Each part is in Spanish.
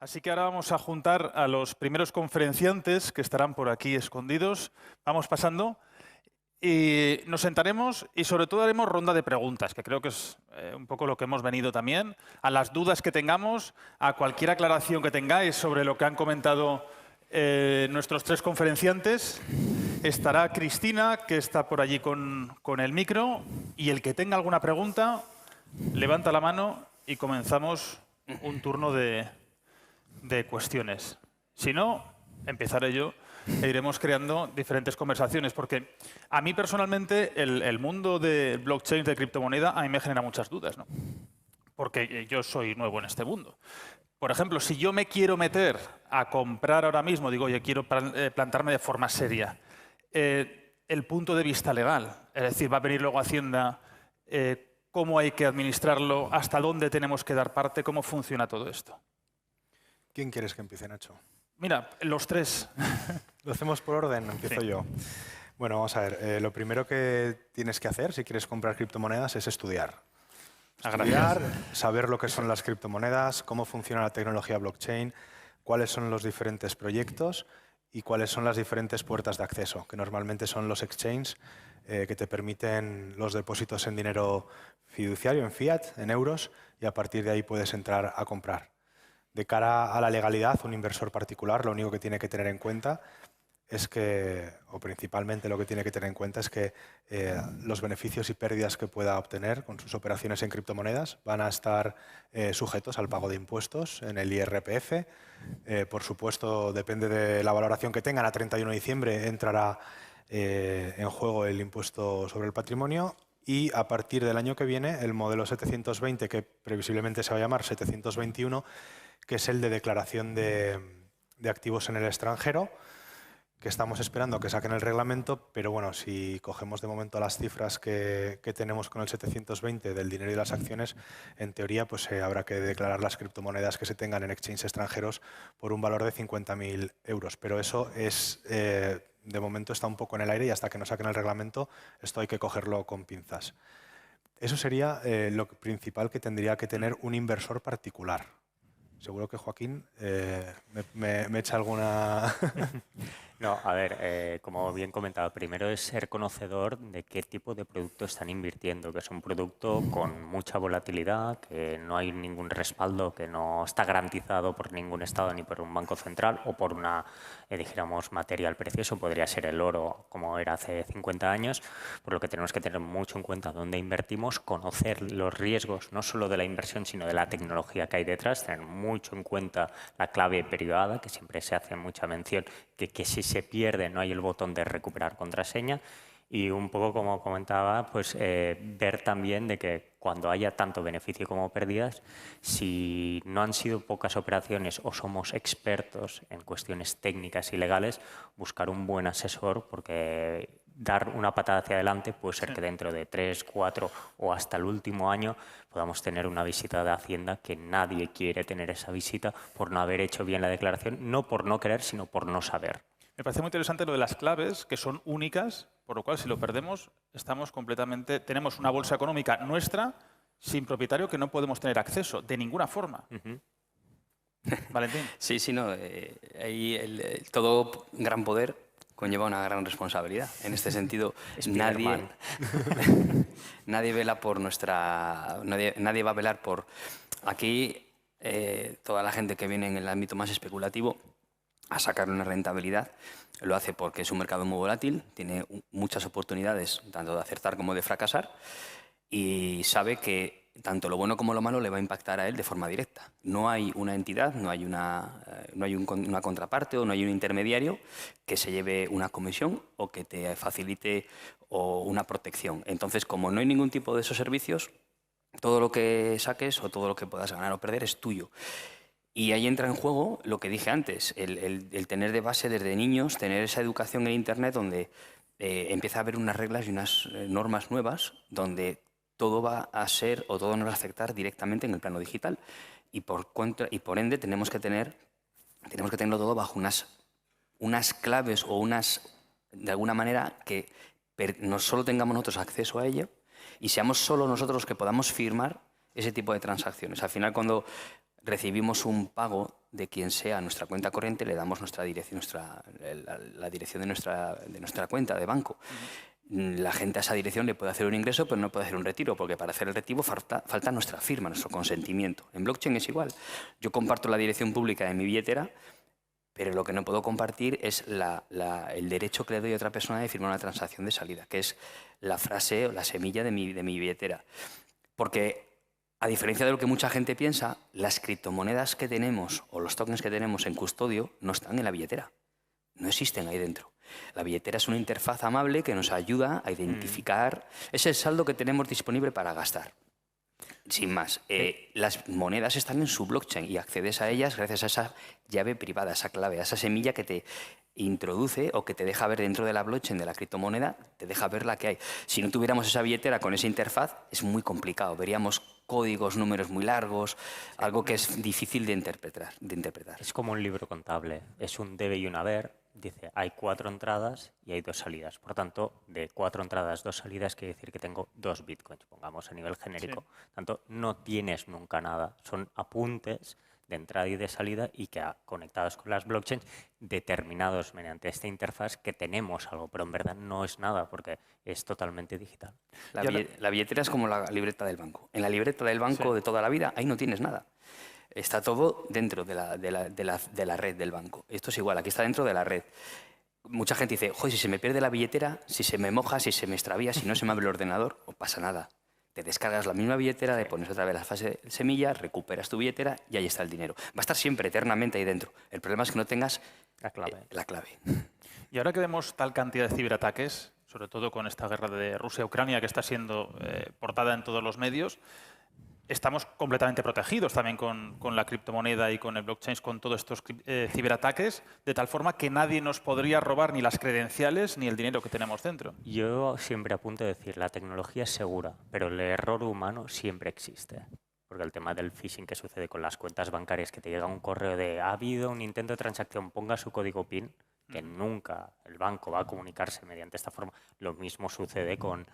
Así que ahora vamos a juntar a los primeros conferenciantes que estarán por aquí escondidos. Vamos pasando y nos sentaremos y sobre todo haremos ronda de preguntas, que creo que es un poco lo que hemos venido también. A las dudas que tengamos, a cualquier aclaración que tengáis sobre lo que han comentado nuestros tres conferenciantes. Estará Cristina, que está por allí con el micro, y el que tenga alguna pregunta, levanta la mano y comenzamos un turno de cuestiones. Si no, empezaré yo e iremos creando diferentes conversaciones, porque a mí personalmente el mundo de blockchain, de criptomoneda, a mí me genera muchas dudas, ¿no? Porque yo soy nuevo en este mundo. Por ejemplo, si yo me quiero meter a comprar ahora mismo, digo, oye, quiero plantarme de forma seria, el punto de vista legal, es decir, va a venir luego Hacienda, cómo hay que administrarlo, hasta dónde tenemos que dar parte, cómo funciona todo esto. ¿Quién quieres que empiece, Nacho? Mira, los tres. ¿Lo hacemos por orden? Empiezo Sí. yo. Bueno, vamos a ver. Lo primero que tienes que hacer si quieres comprar criptomonedas es estudiar. Estudiar, saber lo que son las criptomonedas, cómo funciona la tecnología blockchain, cuáles son los diferentes proyectos y cuáles son las diferentes puertas de acceso, que normalmente son los exchanges que te permiten los depósitos en dinero fiduciario, en fiat, en euros, y a partir de ahí puedes entrar a comprar. De cara a la legalidad, un inversor particular lo único que tiene que tener en cuenta es que, o principalmente lo que tiene que tener en cuenta es que los beneficios y pérdidas que pueda obtener con sus operaciones en criptomonedas van a estar sujetos al pago de impuestos en el IRPF. Por supuesto, depende de la valoración que tengan. A 31 de diciembre entrará en juego el impuesto sobre el patrimonio. Y a partir del año que viene, el modelo 720, que previsiblemente se va a llamar 721, que es el de declaración de activos en el extranjero, que estamos esperando que saquen el reglamento, pero bueno, si cogemos de momento las cifras que tenemos con el 720 del dinero y las acciones, en teoría pues habrá que declarar las criptomonedas que se tengan en exchanges extranjeros por un valor de 50.000 euros. Pero eso es, de momento está un poco en el aire y hasta que no saquen el reglamento esto hay que cogerlo con pinzas. Eso sería lo principal que tendría que tener un inversor particular. Seguro que Joaquín me echa alguna... No, a ver, como bien comentado, primero es ser conocedor de qué tipo de producto están invirtiendo, que es un producto con mucha volatilidad, que no hay ningún respaldo, que no está garantizado por ningún estado ni por un banco central o por una, dijéramos, material precioso, podría ser el oro como era hace 50 años, por lo que tenemos que tener mucho en cuenta dónde invertimos, conocer los riesgos no solo de la inversión, sino de la tecnología que hay detrás, tener mucho en cuenta la clave privada, que siempre se hace mucha mención, que si se pierde no hay el botón de recuperar contraseña, y un poco como comentaba, pues ver también de que cuando haya tanto beneficio como pérdidas, si no han sido pocas operaciones o somos expertos en cuestiones técnicas y legales, buscar un buen asesor, porque dar una patada hacia adelante puede ser que dentro de 3, 4 o hasta el último año podamos tener una visita de Hacienda que nadie quiere tener esa visita por no haber hecho bien la declaración, no por no querer, sino por no saber. Me parece muy interesante lo de las claves, que son únicas, por lo cual si lo perdemos estamos completamente... Tenemos una bolsa económica nuestra, sin propietario, que no podemos tener acceso de ninguna forma. Valentín. Sí, no. Ahí todo gran poder conlleva una gran responsabilidad. En este sentido, nadie vela por nuestra... Nadie va a velar por... Aquí, toda la gente que viene en el ámbito más especulativo a sacar una rentabilidad, lo hace porque es un mercado muy volátil, tiene muchas oportunidades tanto de acertar como de fracasar y sabe que tanto lo bueno como lo malo le va a impactar a él de forma directa. No hay una entidad, no hay una contraparte o no hay un intermediario que se lleve una comisión o que te facilite una protección. Entonces, como no hay ningún tipo de esos servicios, todo lo que saques o todo lo que puedas ganar o perder es tuyo. Y ahí entra en juego lo que dije antes, el tener de base desde niños, tener esa educación en Internet donde empieza a haber unas reglas y unas normas nuevas donde todo va a ser o todo nos va a afectar directamente en el plano digital. Y por ende tenemos que tenerlo todo bajo unas claves o de alguna manera que no solo tengamos nosotros acceso a ello y seamos solo nosotros los que podamos firmar ese tipo de transacciones. Al final, cuando recibimos un pago de quien sea nuestra cuenta corriente, le damos nuestra dirección, la dirección de nuestra cuenta de banco. La gente a esa dirección le puede hacer un ingreso, pero no puede hacer un retiro, porque para hacer el retiro falta nuestra firma, nuestro consentimiento. En blockchain es igual. Yo comparto la dirección pública de mi billetera, pero lo que no puedo compartir es el derecho que le doy a otra persona de firmar una transacción de salida, que es la frase o la semilla de mi billetera. Porque, a diferencia de lo que mucha gente piensa, las criptomonedas que tenemos o los tokens que tenemos en custodio no están en la billetera. No existen ahí dentro. La billetera es una interfaz amable que nos ayuda a identificar. Es el saldo que tenemos disponible para gastar. Sin más, las monedas están en su blockchain y accedes a ellas gracias a esa llave privada, esa clave, a esa semilla que te introduce o que te deja ver dentro de la blockchain de la criptomoneda, te deja ver la que hay. Si no tuviéramos esa billetera con esa interfaz, es muy complicado. Veríamos códigos, números muy largos, algo que es difícil de interpretar. Es como un libro contable, es un debe y un haber. Dice, hay 4 entradas y hay 2 salidas. Por tanto, de 4 entradas, 2 salidas, quiere decir que tengo 2 bitcoins, pongamos a nivel genérico. Sí. Por tanto, no tienes nunca nada. Son apuntes de entrada y de salida y que conectados con las blockchains, determinados mediante esta interfaz que tenemos algo, pero en verdad no es nada porque es totalmente digital. La billetera es como la libreta del banco. En la libreta del banco de toda la vida, ahí no tienes nada. Está todo dentro de la red del banco. Esto es igual, aquí está dentro de la red. Mucha gente dice, joder, si se me pierde la billetera, si se me moja, si se me extravía, si no se me abre el ordenador, no pasa nada. Te descargas la misma billetera, le pones otra vez la fase de semilla, recuperas tu billetera y ahí está el dinero. Va a estar siempre, eternamente ahí dentro. El problema es que no tengas la clave. Y ahora que vemos tal cantidad de ciberataques, sobre todo con esta guerra de Rusia-Ucrania que está siendo portada en todos los medios, estamos completamente protegidos también con la criptomoneda y con el blockchain, con todos estos ciberataques, de tal forma que nadie nos podría robar ni las credenciales ni el dinero que tenemos dentro. Yo siempre apunto a decir, la tecnología es segura, pero el error humano siempre existe. Porque el tema del phishing que sucede con las cuentas bancarias, que te llega un correo de ha habido un intento de transacción, ponga su código PIN, que nunca el banco va a comunicarse mediante esta forma. Lo mismo sucede con,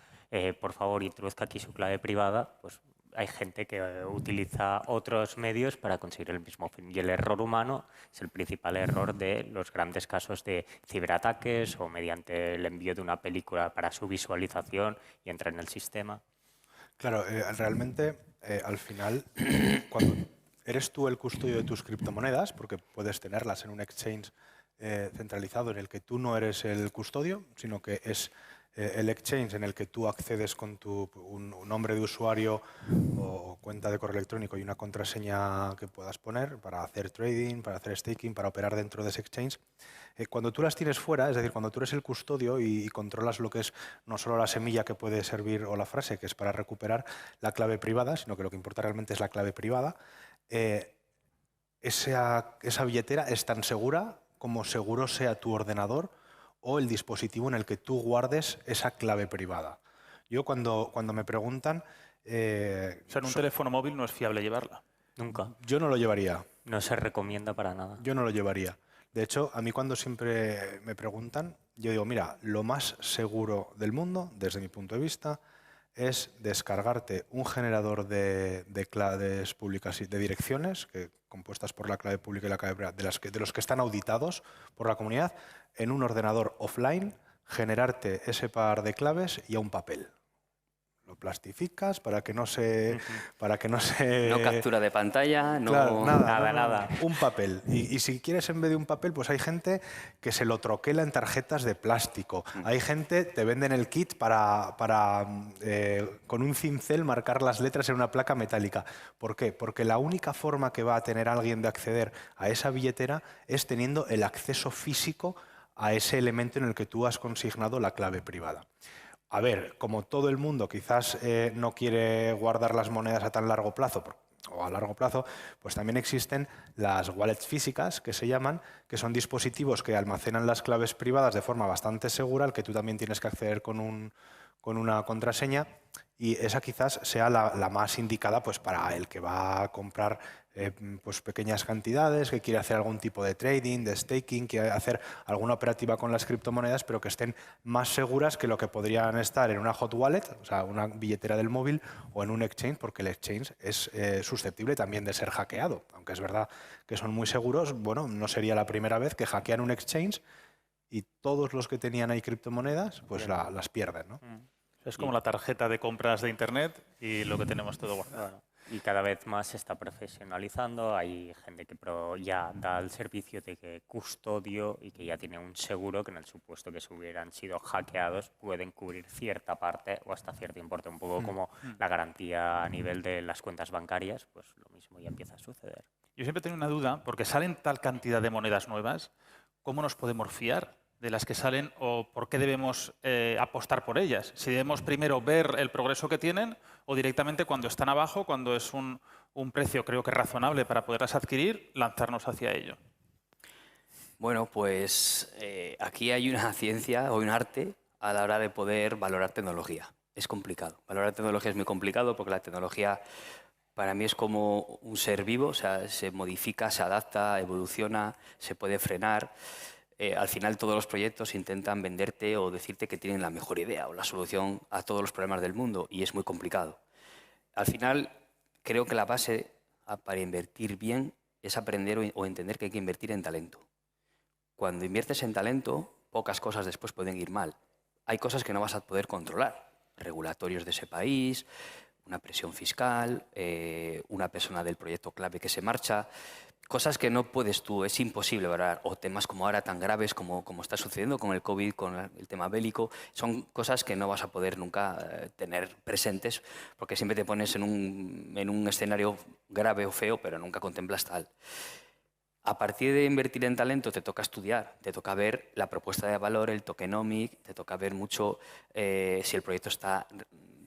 por favor, introduzca aquí su clave privada, pues hay gente que utiliza otros medios para conseguir el mismo fin. Y el error humano es el principal error de los grandes casos de ciberataques o mediante el envío de una película para su visualización y entra en el sistema. Claro, realmente al final, cuando eres tú el custodio de tus criptomonedas, porque puedes tenerlas en un exchange centralizado en el que tú no eres el custodio, sino que es el exchange en el que tú accedes con un nombre de usuario o cuenta de correo electrónico y una contraseña que puedas poner para hacer trading, para hacer staking, para operar dentro de ese exchange. Cuando tú las tienes fuera, es decir, cuando tú eres el custodio y controlas lo que es no solo la semilla que puede servir o la frase, que es para recuperar la clave privada, sino que lo que importa realmente es la clave privada, esa billetera es tan segura como seguro sea tu ordenador o el dispositivo en el que tú guardes esa clave privada. Yo cuando me preguntan... o sea, en un teléfono móvil no es fiable llevarla. Nunca. Yo no lo llevaría. No se recomienda para nada. Yo no lo llevaría. De hecho, a mí cuando siempre me preguntan, yo digo, mira, lo más seguro del mundo, desde mi punto de vista, es descargarte un generador de claves públicas y de direcciones compuestas por la clave pública y la clave privada, de los que están auditados por la comunidad, en un ordenador offline, generarte ese par de claves y a un papel. Lo plastificas para que no se... No captura de pantalla, no... Claro, nada. Un papel. Y si quieres en vez de un papel, pues hay gente que se lo troquela en tarjetas de plástico. Hay gente, te venden el kit para con un cincel marcar las letras en una placa metálica. ¿Por qué? Porque la única forma que va a tener alguien de acceder a esa billetera es teniendo el acceso físico a ese elemento en el que tú has consignado la clave privada. A ver, como todo el mundo quizás no quiere guardar las monedas a tan largo plazo, o a largo plazo, pues también existen las wallets físicas, que se llaman, que son dispositivos que almacenan las claves privadas de forma bastante segura, al que tú también tienes que acceder con con una contraseña, y esa quizás sea la más indicada pues, para el que va a comprar pues pequeñas cantidades, que quiere hacer algún tipo de trading, de staking, quiere hacer alguna operativa con las criptomonedas, pero que estén más seguras que lo que podrían estar en una hot wallet, o sea, una billetera del móvil, o en un exchange, porque el exchange es susceptible también de ser hackeado. Aunque es verdad que son muy seguros, bueno, no sería la primera vez que hackean un exchange y todos los que tenían ahí criptomonedas pues las pierden, ¿no? Es como la tarjeta de compras de Internet y lo que tenemos todo guardado. Bueno, y cada vez más se está profesionalizando. Hay gente que ya da el servicio de que custodio y que ya tiene un seguro que en el supuesto que se hubieran sido hackeados pueden cubrir cierta parte o hasta cierto importe. Un poco como la garantía a nivel de las cuentas bancarias, pues lo mismo ya empieza a suceder. Yo siempre tengo una duda, porque salen tal cantidad de monedas nuevas, ¿cómo nos podemos fiar de las que salen o por qué debemos apostar por ellas? Si debemos primero ver el progreso que tienen o directamente cuando están abajo, cuando es un precio creo que razonable para poderlas adquirir, lanzarnos hacia ello. Bueno, pues aquí hay una ciencia o un arte a la hora de poder valorar tecnología. Es complicado. Valorar tecnología es muy complicado porque la tecnología para mí es como un ser vivo, o sea, se modifica, se adapta, evoluciona, se puede frenar. Al final todos los proyectos intentan venderte o decirte que tienen la mejor idea o la solución a todos los problemas del mundo y es muy complicado. Al final creo que la base para invertir bien es aprender o entender que hay que invertir en talento. Cuando inviertes en talento, pocas cosas después pueden ir mal. Hay cosas que no vas a poder controlar, regulatorios de ese país, una presión fiscal, una persona del proyecto clave que se marcha, cosas que no puedes tú, es imposible valorar, o temas como ahora tan graves como está sucediendo con el COVID, con el tema bélico, son cosas que no vas a poder nunca tener presentes porque siempre te pones en un escenario grave o feo, pero nunca contemplas tal. A partir de invertir en talento te toca estudiar, te toca ver la propuesta de valor, el tokenomic, te toca ver mucho si el proyecto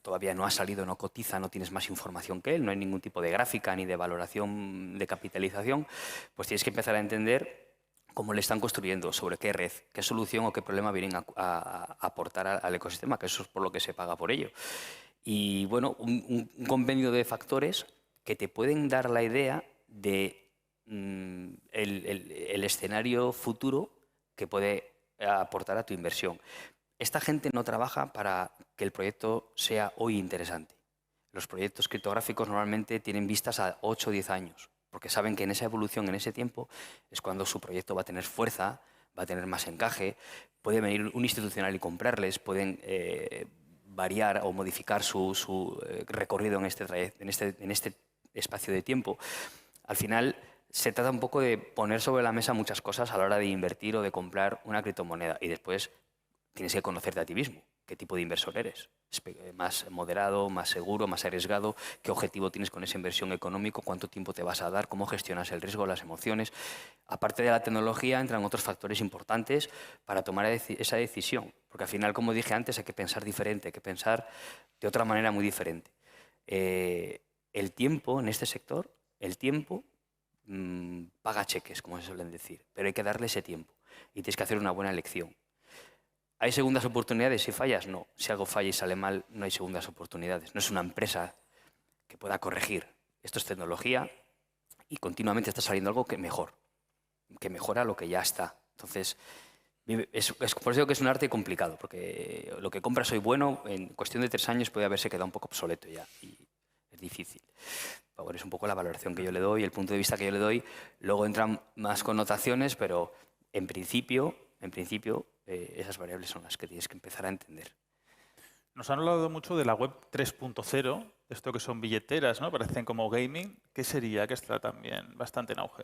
todavía no ha salido, no cotiza, no tienes más información que él, no hay ningún tipo de gráfica ni de valoración de capitalización, pues tienes que empezar a entender cómo le están construyendo, sobre qué red, qué solución o qué problema vienen a aportar al ecosistema, que eso es por lo que se paga por ello. Y bueno, un compendio de factores que te pueden dar la idea de el escenario futuro que puede aportar a tu inversión. Esta gente no trabaja para que el proyecto sea hoy interesante. Los proyectos criptográficos normalmente tienen vistas a 8 o 10 años, porque saben que en esa evolución, en ese tiempo, es cuando su proyecto va a tener fuerza, va a tener más encaje, puede venir un institucional y comprarles, pueden variar o modificar su recorrido en este espacio de tiempo. Al final, se trata un poco de poner sobre la mesa muchas cosas a la hora de invertir o de comprar una criptomoneda y después tienes que conocerte a ti mismo, qué tipo de inversor eres, más moderado, más seguro, más arriesgado, qué objetivo tienes con esa inversión económica, cuánto tiempo te vas a dar, cómo gestionas el riesgo, las emociones. Aparte de la tecnología, entran otros factores importantes para tomar esa decisión, porque al final, como dije antes, hay que pensar diferente, hay que pensar de otra manera muy diferente. El tiempo en este sector, el tiempo paga cheques, como se suelen decir, pero hay que darle ese tiempo y tienes que hacer una buena elección. ¿Hay segundas oportunidades si fallas? No. Si algo falla y sale mal, no hay segundas oportunidades. No es una empresa que pueda corregir. Esto es tecnología y continuamente está saliendo algo que mejora lo que ya está. Entonces, es por eso que es un arte complicado, porque lo que compras hoy bueno, en cuestión de 3 años puede haberse quedado un poco obsoleto ya y es difícil. Ahora es un poco la valoración que yo le doy, el punto de vista que yo le doy. Luego entran más connotaciones, pero en principio esas variables son las que tienes que empezar a entender. Nos han hablado mucho de la web 3.0, esto que son billeteras, ¿no? Parecen como gaming. ¿Qué sería? Que está también bastante en auge.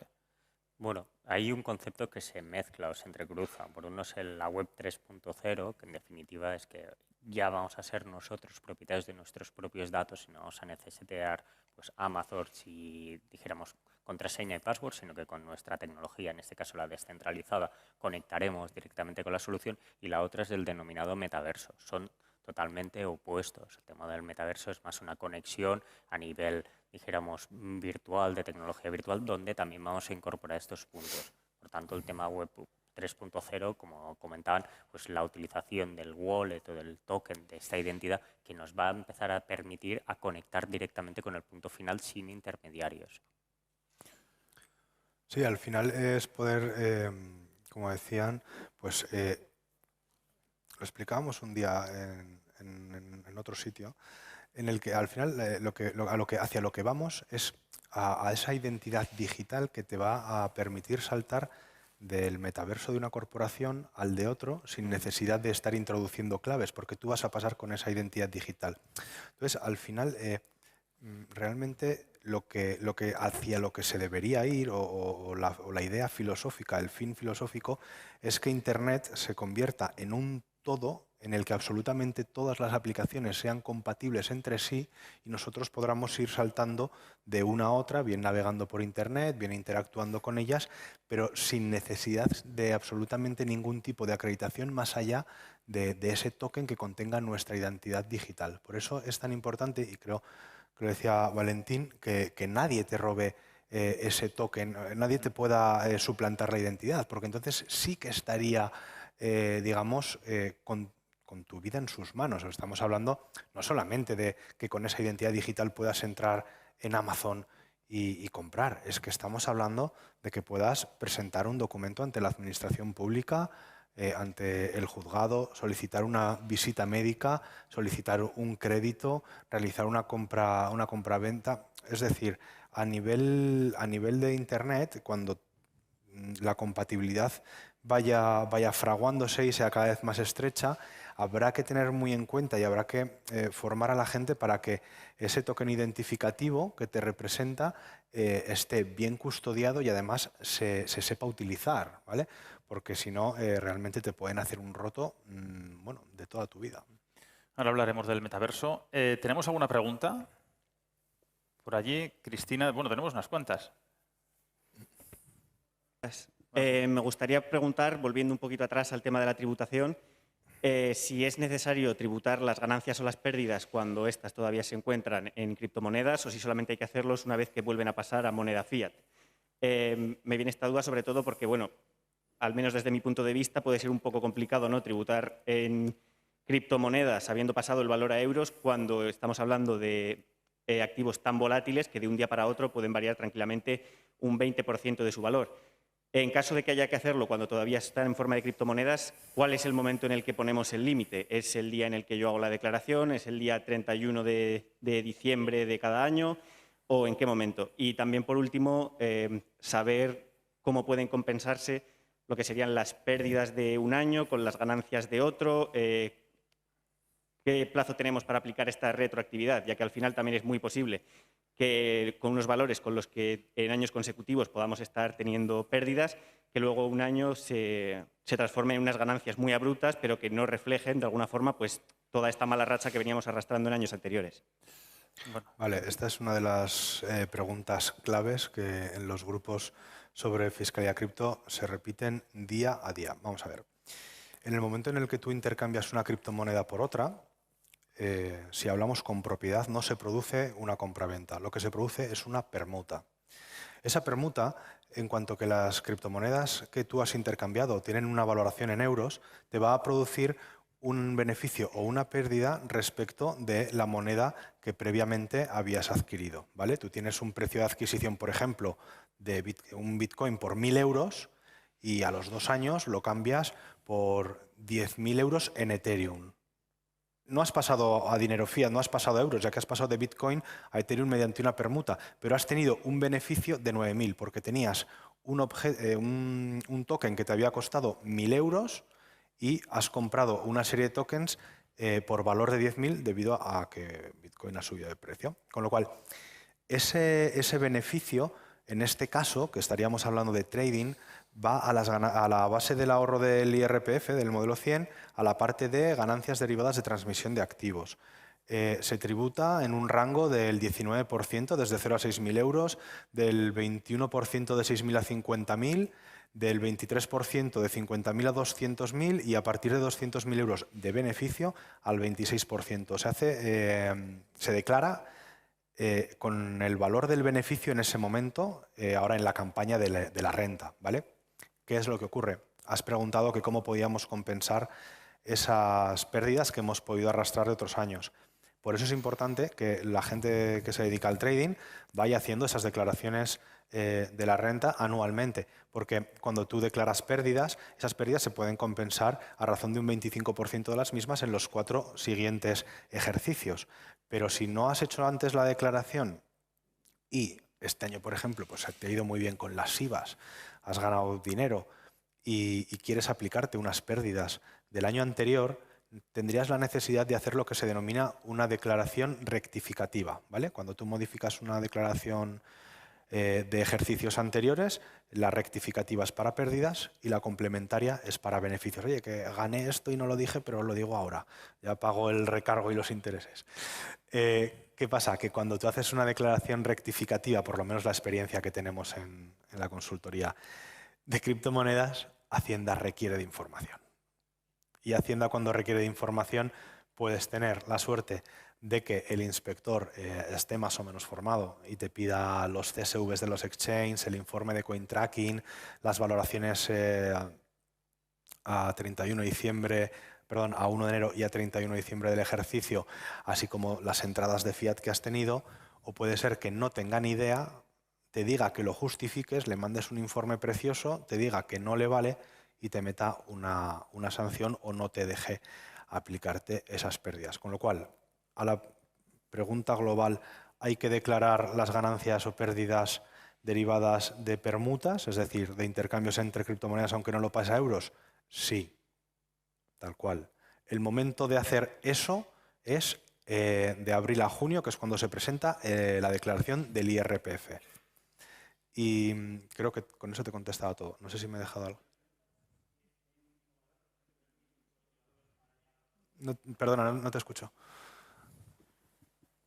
Bueno, hay un concepto que se mezcla o se entrecruza. Por uno es la web 3.0, que en definitiva es que ya vamos a ser nosotros propietarios de nuestros propios datos y no vamos a necesitar pues, Amazon si dijéramos contraseña y password, sino que con nuestra tecnología, en este caso la descentralizada, conectaremos directamente con la solución. Y la otra es el denominado metaverso. Son totalmente opuestos. El tema del metaverso es más una conexión a nivel, dijéramos, virtual, de tecnología virtual, donde también vamos a incorporar estos puntos. Por tanto, el tema web 3.0, como comentaban, pues la utilización del wallet o del token de esta identidad que nos va a empezar a permitir a conectar directamente con el punto final sin intermediarios. Sí, al final es poder, como decían, pues lo explicábamos un día en otro sitio, en el que al final hacia lo que vamos es a esa identidad digital que te va a permitir saltar del metaverso de una corporación al de otro sin necesidad de estar introduciendo claves, porque tú vas a pasar con esa identidad digital. Entonces, al final, realmente hacia lo que se debería ir o la idea filosófica, el fin filosófico, es que Internet se convierta en un todo en el que absolutamente todas las aplicaciones sean compatibles entre sí y nosotros podamos ir saltando de una a otra, bien navegando por Internet, bien interactuando con ellas, pero sin necesidad de absolutamente ningún tipo de acreditación más allá de ese token que contenga nuestra identidad digital. Por eso es tan importante, y creo que lo decía Valentín, que nadie te robe ese token, nadie te pueda suplantar la identidad, porque entonces sí que estaría, digamos, con tu vida en sus manos. Estamos hablando no solamente de que con esa identidad digital puedas entrar en Amazon y comprar, es que estamos hablando de que puedas presentar un documento ante la administración pública, ante el juzgado, solicitar una visita médica, solicitar un crédito, realizar una compra-venta. Es decir, a nivel de Internet, cuando la compatibilidad vaya fraguándose y sea cada vez más estrecha, habrá que tener muy en cuenta y habrá que formar a la gente para que ese token identificativo que te representa esté bien custodiado y además se sepa utilizar, ¿vale? Porque si no, realmente te pueden hacer un roto bueno, de toda tu vida. Ahora hablaremos del metaverso. ¿Tenemos alguna pregunta? Por allí, Cristina. Bueno, tenemos unas cuantas. Me gustaría preguntar, volviendo un poquito atrás al tema de la tributación, si es necesario tributar las ganancias o las pérdidas cuando éstas todavía se encuentran en criptomonedas o si solamente hay que hacerlos una vez que vuelven a pasar a moneda fiat. Me viene esta duda sobre todo porque, bueno, al menos desde mi punto de vista puede ser un poco complicado, ¿no?, tributar en criptomonedas habiendo pasado el valor a euros cuando estamos hablando de activos tan volátiles que de un día para otro pueden variar tranquilamente un 20% de su valor. En caso de que haya que hacerlo cuando todavía están en forma de criptomonedas, ¿cuál es el momento en el que ponemos el límite? ¿Es el día en el que yo hago la declaración? ¿Es el día 31 de diciembre de cada año? ¿O en qué momento? Y también, por último, saber cómo pueden compensarse lo que serían las pérdidas de un año con las ganancias de otro. ¿Qué plazo tenemos para aplicar esta retroactividad? Ya que al final también es muy posible que con unos valores con los que en años consecutivos podamos estar teniendo pérdidas, que luego un año se transforme en unas ganancias muy abruptas, pero que no reflejen de alguna forma pues toda esta mala racha que veníamos arrastrando en años anteriores. Bueno. Vale, esta es una de las preguntas claves que en los grupos sobre fiscalidad cripto se repiten día a día. Vamos a ver. En el momento en el que tú intercambias una criptomoneda por otra, si hablamos con propiedad, no se produce una compraventa. Lo que se produce es una permuta. Esa permuta, en cuanto que las criptomonedas que tú has intercambiado tienen una valoración en euros, te va a producir un beneficio o una pérdida respecto de la moneda que previamente habías adquirido, ¿vale? Tú tienes un precio de adquisición, por ejemplo, de un Bitcoin por 1.000 euros y a los 2 años lo cambias por 10.000 euros en Ethereum. No has pasado a dinero fiat, no has pasado a euros, ya que has pasado de Bitcoin a Ethereum mediante una permuta, pero has tenido un beneficio de 9.000 porque tenías un token que te había costado 1.000 euros y has comprado una serie de tokens por valor de 10.000 debido a que Bitcoin ha subido de precio. Con lo cual, ese beneficio, en este caso, que estaríamos hablando de trading, va a la base del ahorro del IRPF, del modelo 100, a la parte de ganancias derivadas de transmisión de activos. Se tributa en un rango del 19%, desde 0 a 6.000 euros, del 21% de 6.000 a 50.000, del 23% de 50.000 a 200.000 y a partir de 200.000 euros de beneficio al 26%. Se declara con el valor del beneficio en ese momento, ahora en la campaña de la renta, ¿vale? ¿Qué es lo que ocurre? has preguntado que cómo podíamos compensar esas pérdidas que hemos podido arrastrar de otros años. Por eso es importante que la gente que se dedica al trading vaya haciendo esas declaraciones de la renta anualmente, porque cuando tú declaras pérdidas, esas pérdidas se pueden compensar a razón de un 25% de las mismas en los 4 siguientes ejercicios. Pero si no has hecho antes la declaración y este año, por ejemplo, pues te ha ido muy bien con las IVAs, has ganado dinero y quieres aplicarte unas pérdidas del año anterior, tendrías la necesidad de hacer lo que se denomina una declaración rectificativa, ¿vale? Cuando tú modificas una declaración de ejercicios anteriores, la rectificativa es para pérdidas y la complementaria es para beneficios. Oye, que gané esto y no lo dije, pero lo digo ahora. Ya pago el recargo y los intereses. ¿Qué pasa? Que cuando tú haces una declaración rectificativa, por lo menos la experiencia que tenemos en la consultoría de criptomonedas, Hacienda requiere de información. Y Hacienda, cuando requiere de información, puedes tener la suerte de que el inspector esté más o menos formado y te pida los CSVs de los exchanges, el informe de coin tracking, las valoraciones a 31 de diciembre, perdón, a 1 de enero y a 31 de diciembre del ejercicio, así como las entradas de fiat que has tenido, o puede ser que no tenga ni idea, te diga que lo justifiques, le mandes un informe precioso, te diga que no le vale y te meta una sanción o no te deje aplicarte esas pérdidas. Con lo cual, a la pregunta global, ¿hay que declarar las ganancias o pérdidas derivadas de permutas, es decir, de intercambios entre criptomonedas aunque no lo pase a euros? Sí, tal cual. El momento de hacer eso es de abril a junio, que es cuando se presenta la declaración del IRPF. Y creo que con eso te he contestado todo. No sé si me he dejado algo. No, perdona, no te escucho.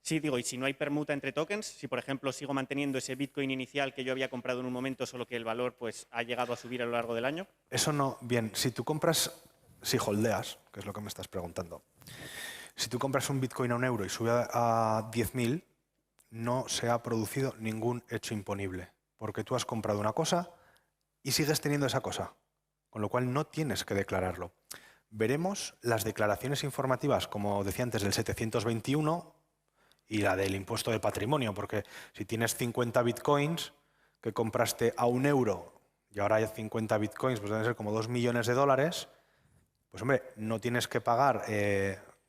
Sí, digo, y si no hay permuta entre tokens, si por ejemplo sigo manteniendo ese Bitcoin inicial que yo había comprado en un momento, solo que el valor pues ha llegado a subir a lo largo del año. Eso no, bien, si tú compras, si holdeas, que es lo que me estás preguntando, si tú compras un Bitcoin a 1 euro y sube a 10.000, no se ha producido ningún hecho imponible, porque tú has comprado una cosa y sigues teniendo esa cosa, con lo cual no tienes que declararlo. Veremos las declaraciones informativas, como decía antes, del 721 y la del impuesto de patrimonio, porque si tienes 50 bitcoins que compraste a 1 euro y ahora hay 50 bitcoins, pues deben ser como 2 millones de dólares, pues hombre, no tienes que pagar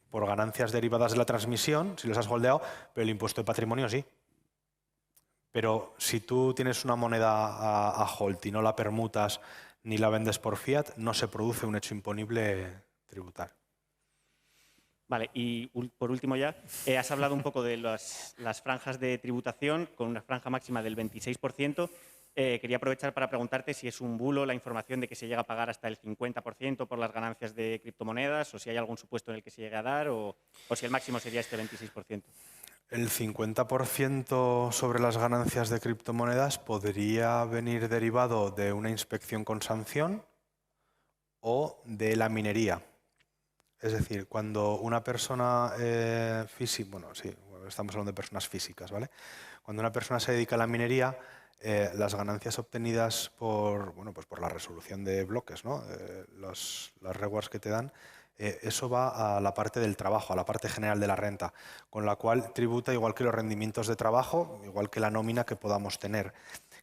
por ganancias derivadas de la transmisión, si los has holdeado, pero el impuesto de patrimonio sí. Pero si tú tienes una moneda a hold y no la permutas ni la vendes por fiat, no se produce un hecho imponible tributar. Vale, y por último ya, has hablado un poco de las franjas de tributación con una franja máxima del 26%. Quería aprovechar para preguntarte si es un bulo la información de que se llega a pagar hasta el 50% por las ganancias de criptomonedas, o si hay algún supuesto en el que se llegue a dar, o si el máximo sería este 26%. El 50% sobre las ganancias de criptomonedas podría venir derivado de una inspección con sanción o de la minería. Es decir, cuando una persona física, bueno, sí, estamos hablando de personas físicas, ¿vale? Cuando una persona se dedica a la minería, las ganancias obtenidas por, bueno, pues por la resolución de bloques, ¿no? Las rewards que te dan, eso va a la parte del trabajo, a la parte general de la renta, con la cual tributa igual que los rendimientos de trabajo, igual que la nómina que podamos tener.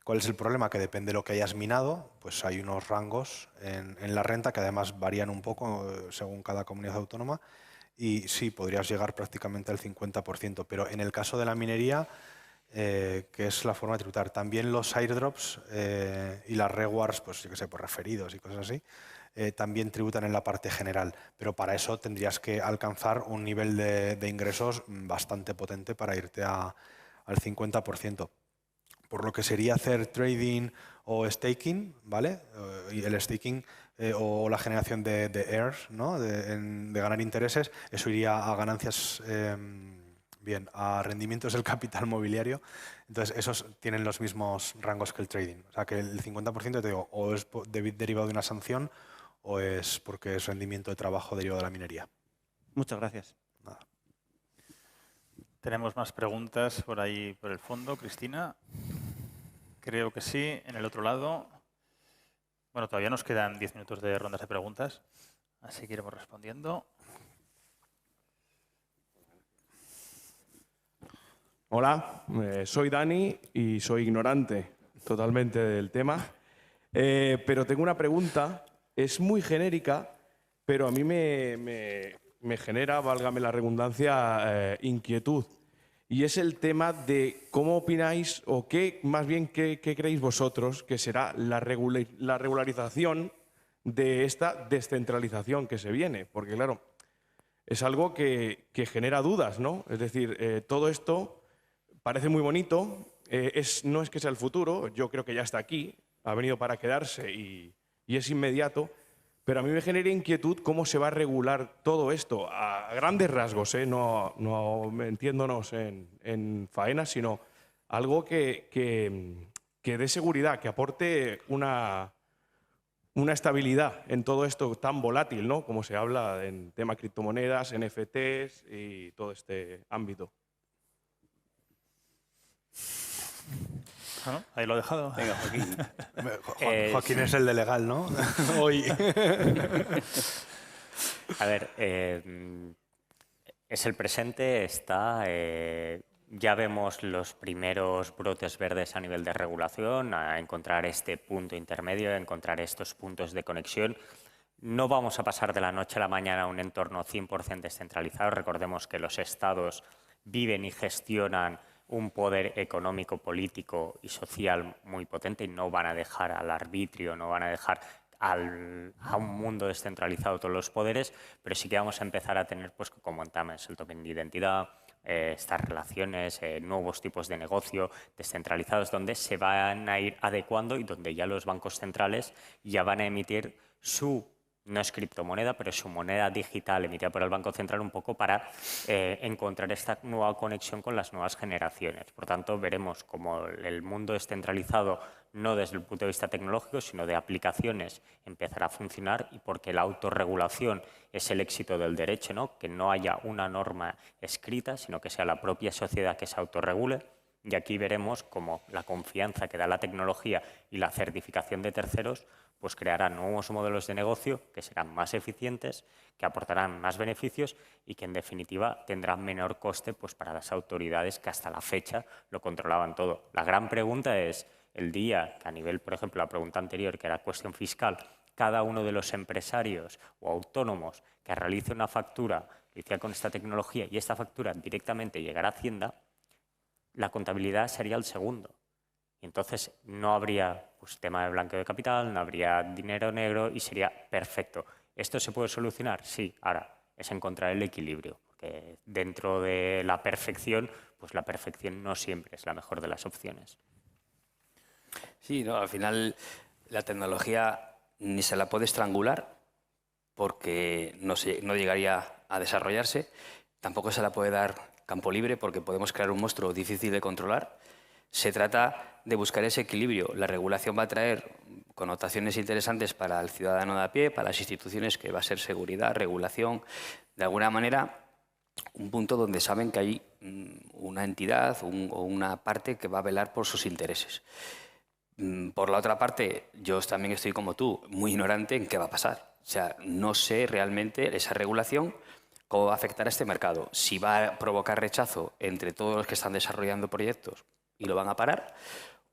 ¿Cuál es el problema? Que depende de lo que hayas minado, pues hay unos rangos en la renta que además varían un poco según cada comunidad autónoma y sí, podrías llegar prácticamente al 50%, pero en el caso de la minería, que es la forma de tributar, también los airdrops y las rewards, pues yo que sé, por referidos y cosas así, también tributan en la parte general, pero para eso tendrías que alcanzar un nivel de ingresos bastante potente para irte al 50%. Por lo que sería hacer trading o staking, ¿vale? Y el staking o la generación de heirs, ¿no? De ganar intereses, eso iría a ganancias, bien, a rendimientos del capital mobiliario. Entonces, esos tienen los mismos rangos que el trading. O sea, que el 50%, te digo, o es derivado de una sanción o es porque es rendimiento de trabajo derivado de la minería. Muchas gracias. Nada. ¿Tenemos más preguntas por ahí, por el fondo, Cristina? Creo que sí. En el otro lado. Bueno, todavía nos quedan 10 minutos de rondas de preguntas, así que iremos respondiendo. Hola, soy Dani y soy ignorante totalmente del tema, pero tengo una pregunta, es muy genérica, pero a mí me genera, válgame la redundancia, inquietud. Y es el tema de cómo opináis o más bien qué creéis vosotros que será la regularización de esta descentralización que se viene. Porque claro, es algo que genera dudas, ¿no? Es decir, todo esto parece muy bonito, no es que sea el futuro, yo creo que ya está aquí, ha venido para quedarse y es inmediato, pero a mí me genera inquietud cómo se va a regular todo esto, a grandes rasgos, no entiéndonos en faenas, sino algo que dé seguridad, que aporte una estabilidad en todo esto tan volátil, ¿no? Como se habla en tema criptomonedas, NFTs y todo este ámbito. Bueno, ahí lo he dejado. Venga, Joaquín. Joaquín es el de legal, ¿no? Hoy. A ver, es el presente, ya vemos los primeros brotes verdes a nivel de regulación, a encontrar este punto intermedio, a encontrar estos puntos de conexión. No vamos a pasar de la noche a la mañana a un entorno 100% descentralizado. Recordemos que los estados viven y gestionan un poder económico, político y social muy potente y no van a dejar al arbitrio, no van a dejar a un mundo descentralizado todos los poderes, pero sí que vamos a empezar a tener, pues, como comentamos, el token de identidad, estas relaciones, nuevos tipos de negocio descentralizados donde se van a ir adecuando y donde ya los bancos centrales ya van a emitir no es criptomoneda, pero su moneda digital emitida por el Banco Central un poco para encontrar esta nueva conexión con las nuevas generaciones. Por tanto, veremos cómo el mundo descentralizado, no desde el punto de vista tecnológico, sino de aplicaciones, empezará a funcionar y porque la autorregulación es el éxito del derecho, ¿no? Que no haya una norma escrita, sino que sea la propia sociedad que se autorregule. Y aquí veremos cómo la confianza que da la tecnología y la certificación de terceros pues crearán nuevos modelos de negocio que serán más eficientes, que aportarán más beneficios y que en definitiva tendrán menor coste pues, para las autoridades que hasta la fecha lo controlaban todo. La gran pregunta es el día que a nivel, por ejemplo, la pregunta anterior que era cuestión fiscal, cada uno de los empresarios o autónomos que realice una factura inicial con esta tecnología y esta factura directamente llegará a Hacienda, la contabilidad sería el segundo. Y entonces no habría pues, tema de blanqueo de capital, no habría dinero negro y sería perfecto. ¿Esto se puede solucionar? Sí. Ahora, es encontrar el equilibrio. Porque dentro de la perfección, pues la perfección no siempre es la mejor de las opciones. Sí, no, al final la tecnología ni se la puede estrangular porque no llegaría a desarrollarse. Tampoco se la puede dar campo libre porque podemos crear un monstruo difícil de controlar. Se trata de buscar ese equilibrio. La regulación va a traer connotaciones interesantes para el ciudadano de a pie, para las instituciones, que va a ser seguridad, regulación. De alguna manera, un punto donde saben que hay una entidad o una parte que va a velar por sus intereses. Por la otra parte, yo también estoy como tú, muy ignorante en qué va a pasar. O sea, no sé realmente esa regulación cómo va a afectar a este mercado. Si va a provocar rechazo entre todos los que están desarrollando proyectos y lo van a parar,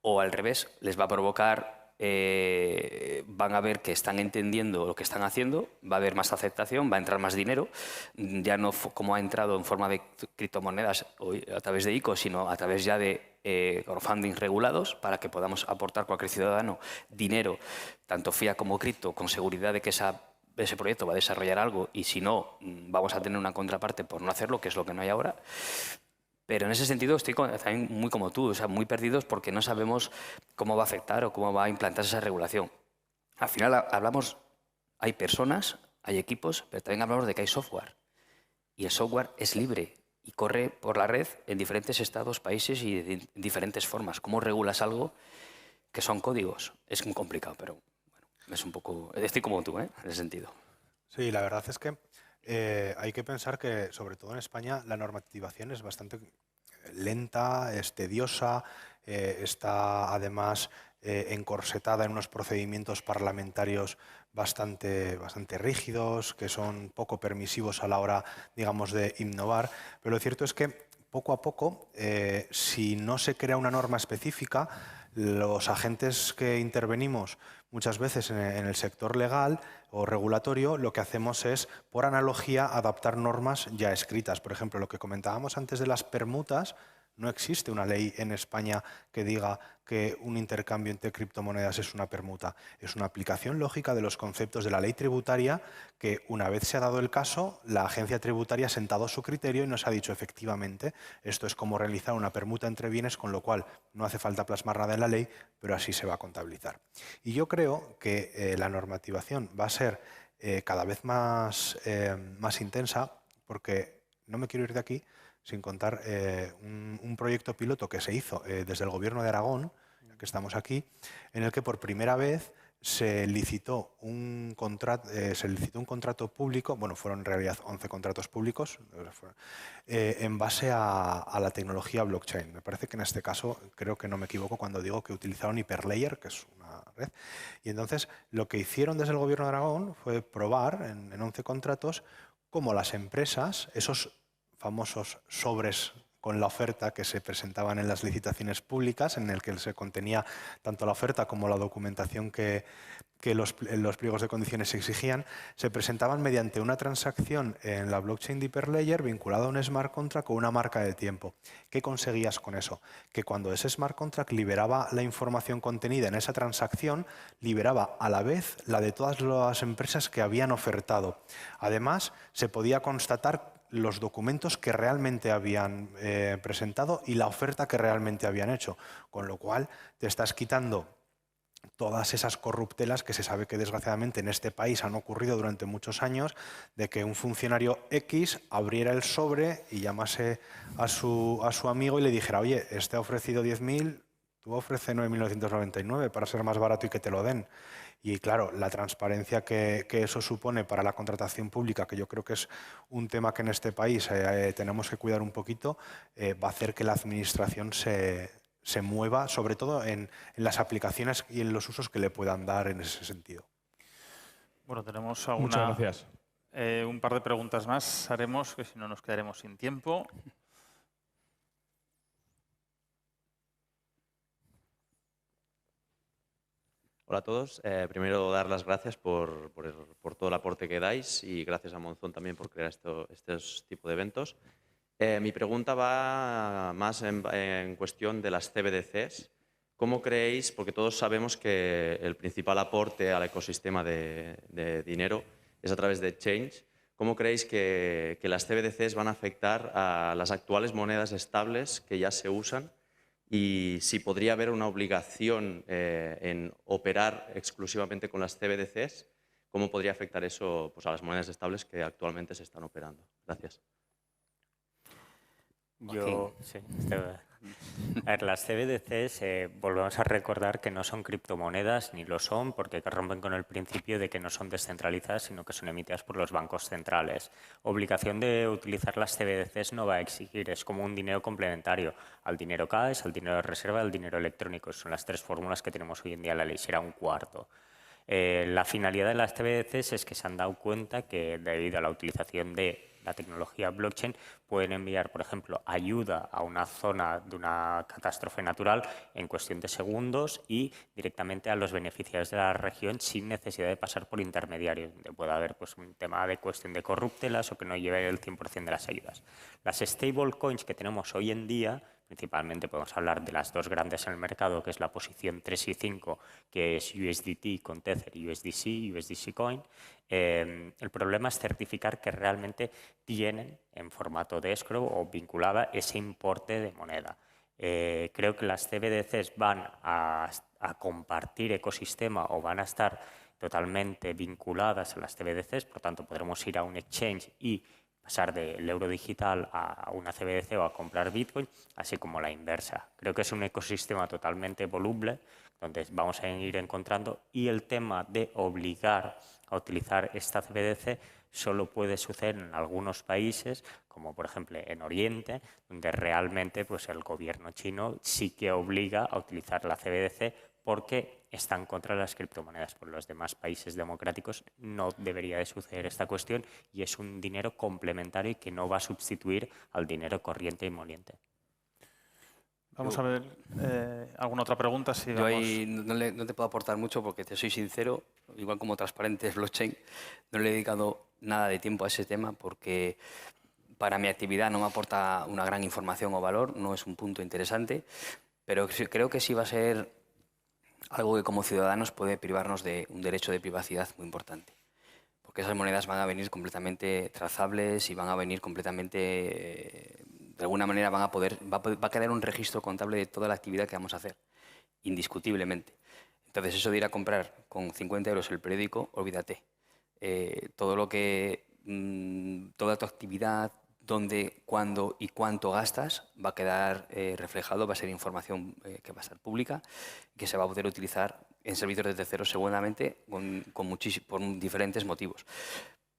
o al revés, les va a provocar, van a ver que están entendiendo lo que están haciendo, va a haber más aceptación, va a entrar más dinero, ya no como ha entrado en forma de criptomonedas a través de ICO, sino a través ya de crowdfunding regulados para que podamos aportar cualquier ciudadano dinero, tanto fiat como cripto, con seguridad de que ese proyecto va a desarrollar algo y si no, vamos a tener una contraparte por no hacerlo, que es lo que no hay ahora. Pero en ese sentido estoy también muy como tú, o sea, muy perdidos porque no sabemos cómo va a afectar o cómo va a implantarse esa regulación. Al final hablamos, hay personas, hay equipos, pero también hablamos de que hay software. Y el software es libre y corre por la red en diferentes estados, países y de diferentes formas. ¿Cómo regulas algo que son códigos? Es muy complicado, pero bueno, es un poco... Estoy como tú, en ese sentido. Sí, la verdad es que hay que pensar que, sobre todo en España, la normativación es bastante lenta, es tediosa, está además encorsetada en unos procedimientos parlamentarios bastante rígidos, que son poco permisivos a la hora, digamos, de innovar. Pero lo cierto es que poco a poco, si no se crea una norma específica, los agentes que intervenimos muchas veces en el sector legal o regulatorio, lo que hacemos es, por analogía, adaptar normas ya escritas. Por ejemplo, lo que comentábamos antes de las permutas, no existe una ley en España que diga que un intercambio entre criptomonedas es una permuta. Es una aplicación lógica de los conceptos de la ley tributaria que, una vez se ha dado el caso, la agencia tributaria ha sentado su criterio y nos ha dicho efectivamente esto es como realizar una permuta entre bienes, con lo cual no hace falta plasmar nada en la ley, pero así se va a contabilizar. Y yo creo que la normativación va a ser cada vez más intensa, porque no me quiero ir de aquí sin contar un proyecto piloto que se hizo desde el Gobierno de Aragón, ya que estamos aquí, en el que por primera vez se licitó un contrato público, bueno, fueron en realidad 11 contratos públicos, en base a la tecnología blockchain. Me parece que en este caso, creo que no me equivoco cuando digo que utilizaron Hyperledger, que es una red. Y entonces lo que hicieron desde el Gobierno de Aragón fue probar en 11 contratos cómo las empresas, esos famosos sobres con la oferta que se presentaban en las licitaciones públicas, en el que se contenía tanto la oferta como la documentación que los pliegos de condiciones exigían, se presentaban mediante una transacción en la blockchain de Hyperledger vinculada a un smart contract con una marca de tiempo. ¿Qué conseguías con eso? Que cuando ese smart contract liberaba la información contenida en esa transacción, liberaba a la vez la de todas las empresas que habían ofertado. Además, se podía constatar los documentos que realmente habían presentado y la oferta que realmente habían hecho, con lo cual te estás quitando todas esas corruptelas que se sabe que desgraciadamente en este país han ocurrido durante muchos años, de que un funcionario X abriera el sobre y llamase a su amigo y le dijera, oye, este ha ofrecido 10.000, tú ofrece 9.999 para ser más barato y que te lo den. Y claro, la transparencia que eso supone para la contratación pública, que yo creo que es un tema que en este país tenemos que cuidar un poquito, va a hacer que la administración se mueva, sobre todo en las aplicaciones y en los usos que le puedan dar en ese sentido. Bueno, tenemos Muchas gracias. Un par de preguntas más haremos, que si no nos quedaremos sin tiempo. Hola a todos. Primero, dar las gracias por todo el aporte que dais y gracias a Monzón también por crear estos tipos de eventos. Mi pregunta va más en cuestión de las CBDCs. ¿Cómo creéis, porque todos sabemos que el principal aporte al ecosistema de dinero es a través de Change, cómo creéis que las CBDCs van a afectar a las actuales monedas estables que ya se usan? Y si podría haber una obligación en operar exclusivamente con las CBDCs, ¿cómo podría afectar eso pues, a las monedas estables que actualmente se están operando? Gracias. A ver, las CBDCs, volvemos a recordar que no son criptomonedas ni lo son porque rompen con el principio de que no son descentralizadas, sino que son emitidas por los bancos centrales. Obligación de utilizar las CBDCs no va a exigir, es como un dinero complementario al dinero cash, al dinero de reserva, al dinero electrónico. Son las tres fórmulas que tenemos hoy en día, la ley será un cuarto. La finalidad de las CBDCs es que se han dado cuenta que debido a la utilización de la tecnología blockchain pueden enviar, por ejemplo, ayuda a una zona de una catástrofe natural en cuestión de segundos y directamente a los beneficiarios de la región sin necesidad de pasar por intermediarios, donde puede haber pues, un tema de cuestión de corruptelas o que no lleve el 100% de las ayudas. Las stablecoins que tenemos hoy en día, principalmente podemos hablar de las dos grandes en el mercado, que es la posición 3 y 5, que es USDT con Tether y USDC Coin. El problema es certificar que realmente tienen en formato de escrow o vinculada ese importe de moneda. Creo que las CBDCs van a compartir ecosistema o van a estar totalmente vinculadas a las CBDCs, por lo tanto podremos ir a un exchange y pasar del euro digital a una CBDC o a comprar Bitcoin, así como la inversa. Creo que es un ecosistema totalmente voluble, donde vamos a ir encontrando, y el tema de obligar a utilizar esta CBDC solo puede suceder en algunos países, como por ejemplo en Oriente, donde realmente pues, el gobierno chino sí que obliga a utilizar la CBDC porque están contra las criptomonedas. Por los demás países democráticos no debería de suceder esta cuestión y es un dinero complementario y que no va a sustituir al dinero corriente y moliente. Vamos a ver alguna otra pregunta. Si Yo ahí no te puedo aportar mucho porque te soy sincero, igual como Transparentes Blockchain, no le he dedicado nada de tiempo a ese tema porque para mi actividad no me aporta una gran información o valor, no es un punto interesante, pero creo que sí va a ser algo que como ciudadanos puede privarnos de un derecho de privacidad muy importante. Porque esas monedas van a venir completamente trazables y van a venir completamente, de alguna manera va a quedar un registro contable de toda la actividad que vamos a hacer, indiscutiblemente. Entonces eso de ir a comprar con 50 euros el periódico, olvídate. Toda tu actividad, dónde, cuándo y cuánto gastas va a quedar reflejado, va a ser información que va a ser pública, que se va a poder utilizar en servicios de terceros seguramente por diferentes motivos.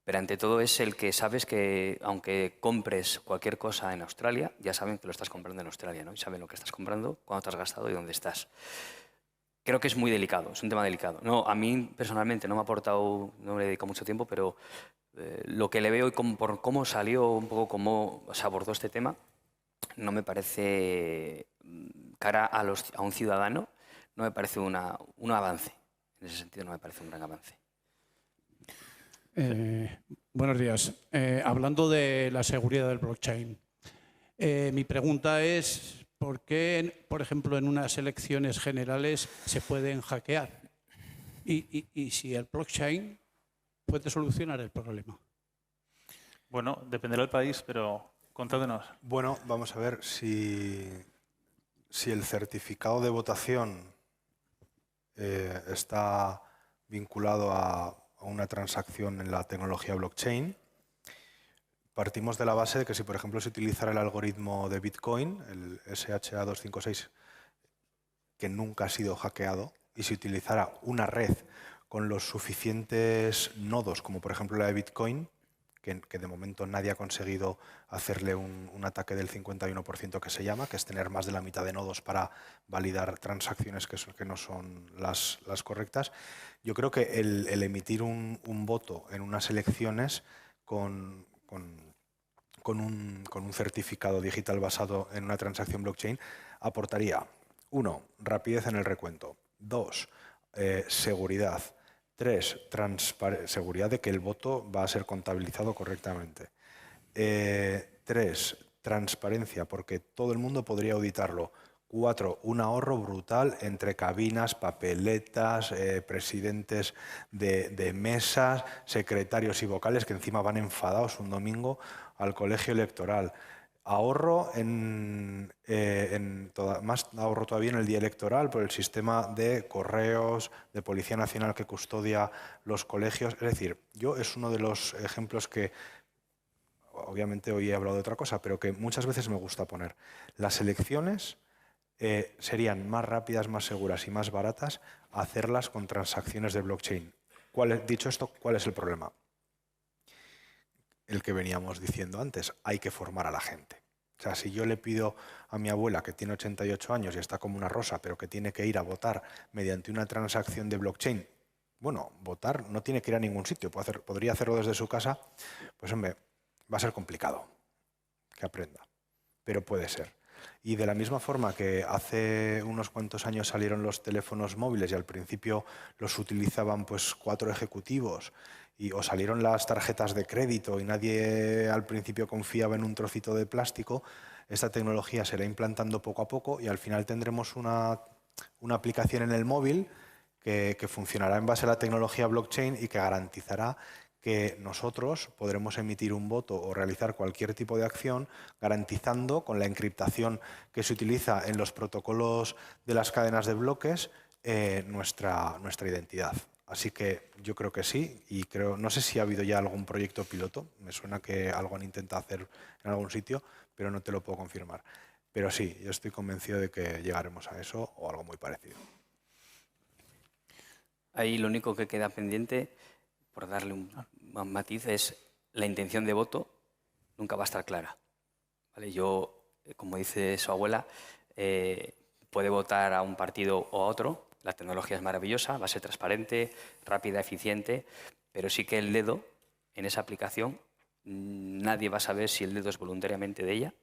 Pero ante todo es el que sabes que aunque compres cualquier cosa en Australia, ya saben que lo estás comprando en Australia, ¿no? Y saben lo que estás comprando, cuándo te has gastado y dónde estás. Creo que es muy delicado, es un tema delicado. No, a mí personalmente no me ha aportado, no le he dedicado mucho tiempo, pero lo que le veo y por cómo salió, un poco cómo se abordó este tema, no me parece, cara a un ciudadano, no me parece un avance. En ese sentido no me parece un gran avance. Buenos días. Hablando de la seguridad del blockchain, mi pregunta es ¿por qué, por ejemplo, en unas elecciones generales se pueden hackear? Y si el blockchain puede solucionar el problema. Bueno, dependerá del país, pero contádnos. Bueno, vamos a ver si el certificado de votación está vinculado a una transacción en la tecnología blockchain. Partimos de la base de que si, por ejemplo, se utilizara el algoritmo de Bitcoin, el SHA-256, que nunca ha sido hackeado, y se utilizara una red con los suficientes nodos, como por ejemplo la de Bitcoin, que de momento nadie ha conseguido hacerle un ataque del 51% que se llama, que es tener más de la mitad de nodos para validar transacciones que no son las correctas. Yo creo que el emitir un voto en unas elecciones con un certificado digital basado en una transacción blockchain aportaría, 1, rapidez en el recuento, 2, seguridad, 3, seguridad de que el voto va a ser contabilizado correctamente, 3, transparencia, porque todo el mundo podría auditarlo, 4, un ahorro brutal entre cabinas, papeletas, presidentes de mesas, secretarios y vocales que encima van enfadados un domingo al colegio electoral. Ahorro más ahorro todavía en el día electoral por el sistema de correos, de Policía Nacional que custodia los colegios. Es decir, es uno de los ejemplos que, obviamente hoy he hablado de otra cosa, pero que muchas veces me gusta poner. Las elecciones serían más rápidas, más seguras y más baratas hacerlas con transacciones de blockchain. Dicho esto, ¿cuál es el problema? El que veníamos diciendo antes, hay que formar a la gente. O sea, si yo le pido a mi abuela, que tiene 88 años y está como una rosa, pero que tiene que ir a votar mediante una transacción de blockchain, bueno, votar no tiene que ir a ningún sitio, podría hacerlo desde su casa, pues hombre, va a ser complicado que aprenda, pero puede ser. Y de la misma forma que hace unos cuantos años salieron los teléfonos móviles y al principio los utilizaban pues 4 ejecutivos, o salieron las tarjetas de crédito y nadie al principio confiaba en un trocito de plástico, esta tecnología se irá implantando poco a poco y al final tendremos una aplicación en el móvil que funcionará en base a la tecnología blockchain y que garantizará que nosotros podremos emitir un voto o realizar cualquier tipo de acción garantizando con la encriptación que se utiliza en los protocolos de las cadenas de bloques nuestra identidad. Así que yo creo que sí y no sé si ha habido ya algún proyecto piloto, me suena que algo han intentado hacer en algún sitio, pero no te lo puedo confirmar. Pero sí, yo estoy convencido de que llegaremos a eso o algo muy parecido. Ahí lo único que queda pendiente, por darle un matiz, es la intención de voto nunca va a estar clara. ¿Vale? Yo, como dice su abuela, puede votar a un partido o a otro, La tecnología es maravillosa, va a ser transparente, rápida, eficiente, pero sí que el dedo en esa aplicación, nadie va a saber si el dedo es voluntariamente de ella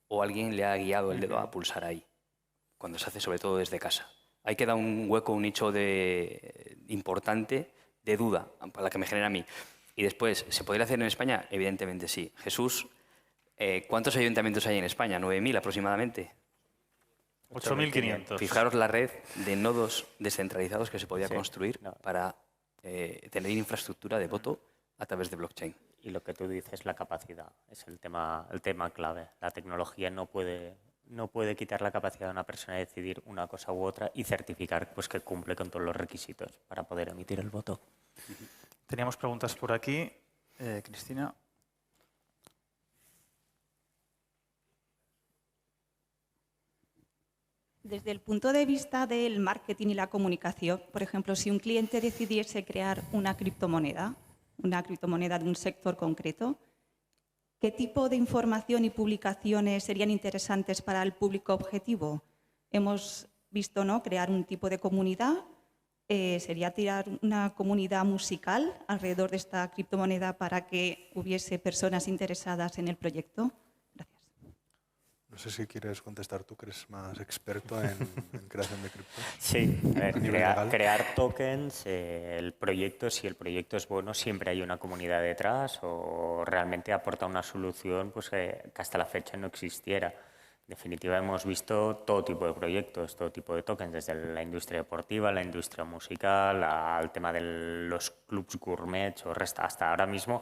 o alguien le ha guiado el dedo a pulsar ahí, cuando se hace sobre todo desde casa. Ahí queda un hueco, un nicho importante de duda, para la que me genera a mí. Y después, ¿se podría hacer en España? Evidentemente sí. Jesús, ¿cuántos ayuntamientos hay en España? ¿9.000 aproximadamente? 8.500. Fijaros la red de nodos descentralizados que se podía construir para tener infraestructura de voto a través de blockchain. Y lo que tú dices, la capacidad, es el tema clave. La tecnología no puede quitar la capacidad de una persona de decidir una cosa u otra y certificar pues, que cumple con todos los requisitos para poder emitir el voto. Teníamos preguntas por aquí. Cristina. Desde el punto de vista del marketing y la comunicación, por ejemplo, si un cliente decidiese crear una criptomoneda de un sector concreto, ¿qué tipo de información y publicaciones serían interesantes para el público objetivo? Hemos visto, ¿no?, crear un tipo de comunidad. ¿Sería tirar una comunidad musical alrededor de esta criptomoneda para que hubiese personas interesadas en el proyecto? Gracias. No sé si quieres contestar tú, que eres más experto en creación de criptos. Sí, crear tokens, el proyecto, si el proyecto es bueno, siempre hay una comunidad detrás o realmente aporta una solución pues, que hasta la fecha no existiera. En definitiva, hemos visto todo tipo de proyectos, todo tipo de tokens, desde la industria deportiva, la industria musical, al tema de los clubs gourmet o hasta ahora mismo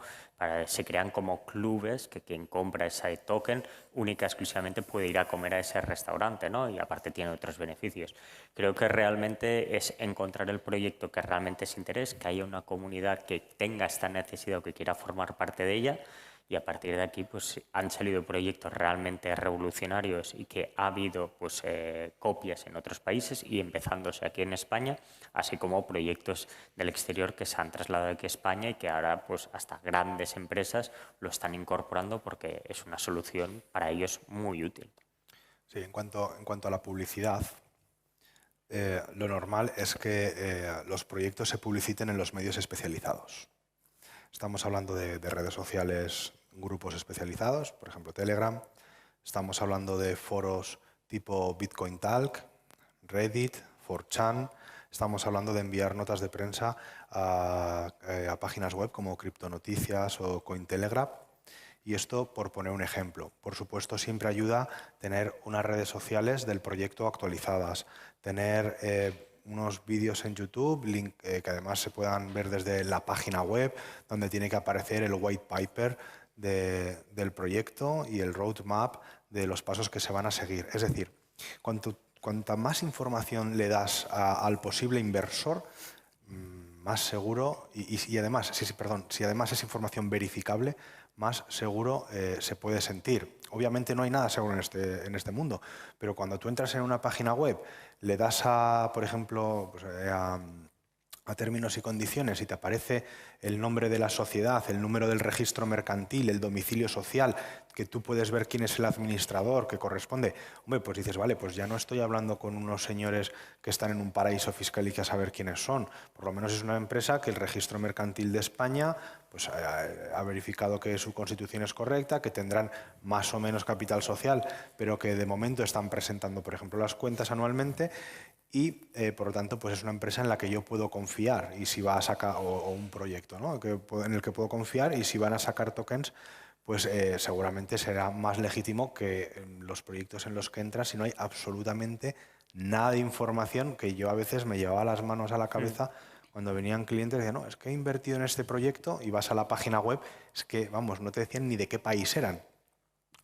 se crean como clubes que quien compra ese token única y exclusivamente puede ir a comer a ese restaurante, ¿no? Y aparte tiene otros beneficios. Creo que realmente es encontrar el proyecto que realmente es interés, que haya una comunidad que tenga esta necesidad o que quiera formar parte de ella. Y a partir de aquí pues, han salido proyectos realmente revolucionarios y que ha habido pues, copias en otros países y empezándose aquí en España, así como proyectos del exterior que se han trasladado aquí a España y que ahora pues, hasta grandes empresas lo están incorporando porque es una solución para ellos muy útil. Sí, en cuanto a la publicidad, lo normal es que los proyectos se publiciten en los medios especializados. Estamos hablando de redes sociales, grupos especializados, por ejemplo Telegram. Estamos hablando de foros tipo Bitcoin Talk, Reddit, 4chan. Estamos hablando de enviar notas de prensa a páginas web como Criptonoticias o Cointelegraph. Y esto por poner un ejemplo. Por supuesto, siempre ayuda tener unas redes sociales del proyecto actualizadas, tener unos vídeos en YouTube, que además se puedan ver desde la página web, donde tiene que aparecer el white paper del proyecto y el roadmap de los pasos que se van a seguir. Es decir, cuanta más información le das al posible inversor, más seguro, y además, si además es información verificable, más seguro se puede sentir. Obviamente no hay nada seguro en este mundo, pero cuando tú entras en una página web, le das por ejemplo, pues, a términos y condiciones y te aparece el nombre de la sociedad, el número del registro mercantil, el domicilio social, que tú puedes ver quién es el administrador que corresponde, hombre, pues dices, vale, pues ya no estoy hablando con unos señores que están en un paraíso fiscal y que a saber quiénes son. Por lo menos es una empresa que el registro mercantil de España pues, ha verificado que su constitución es correcta, que tendrán más o menos capital social, pero que de momento están presentando, por ejemplo, las cuentas anualmente. Y, por lo tanto, pues es una empresa en la que yo puedo confiar y si va a sacar, o un proyecto, ¿no?, en el que puedo confiar, y si van a sacar tokens, pues seguramente será más legítimo que los proyectos en los que entras si no hay absolutamente nada de información, que yo a veces me llevaba las manos a la cabeza cuando venían clientes y decían, no, es que he invertido en este proyecto, y vas a la página web, es que, vamos, no te decían ni de qué país eran.